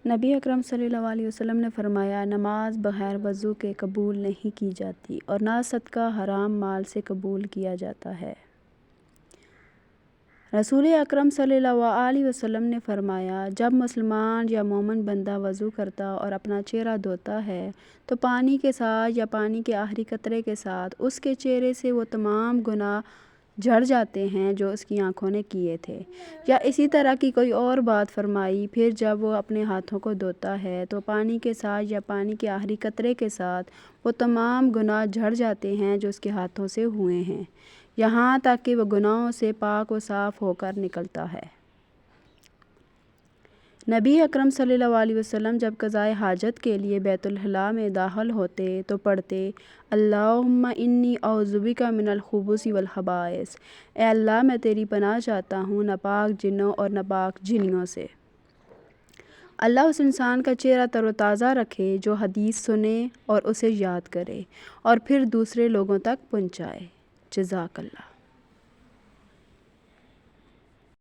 نبی اکرم صلی اللہ علیہ وسلم نے فرمایا، نماز بغیر وضو کے قبول نہیں کی جاتی اور نہ صدقہ حرام مال سے قبول کیا جاتا ہے۔ رسول اکرم صلی اللہ علیہ وسلم نے فرمایا، جب مسلمان یا مومن بندہ وضو کرتا اور اپنا چہرہ دھوتا ہے تو پانی کے ساتھ یا پانی کے آخری قطرے کے ساتھ اس کے چہرے سے وہ تمام گناہ جھڑ جاتے ہیں جو اس کی آنکھوں نے کیے تھے، یا اسی طرح کی کوئی اور بات فرمائی۔ پھر جب وہ اپنے ہاتھوں کو دھوتا ہے تو پانی کے ساتھ یا پانی کے آخری قطرے کے ساتھ وہ تمام گناہ جھڑ جاتے ہیں جو اس کے ہاتھوں سے ہوئے ہیں، یہاں تک کہ وہ گناہوں سے پاک و صاف ہو کر نکلتا ہے۔ نبی اکرم صلی اللہ علیہ وسلم جب قضائے حاجت کے لیے بیت الخلاء میں داخل ہوتے تو پڑھتے، اللہم انی اعوذ بک من الخبث والخبائث، اے اللہ میں تیری پناہ چاہتا ہوں ناپاک جنوں اور ناپاک جنیوں سے۔ اللہ اس انسان کا چہرہ تر و تازہ رکھے جو حدیث سنے اور اسے یاد کرے اور پھر دوسرے لوگوں تک پہنچائے۔ جزاک اللہ۔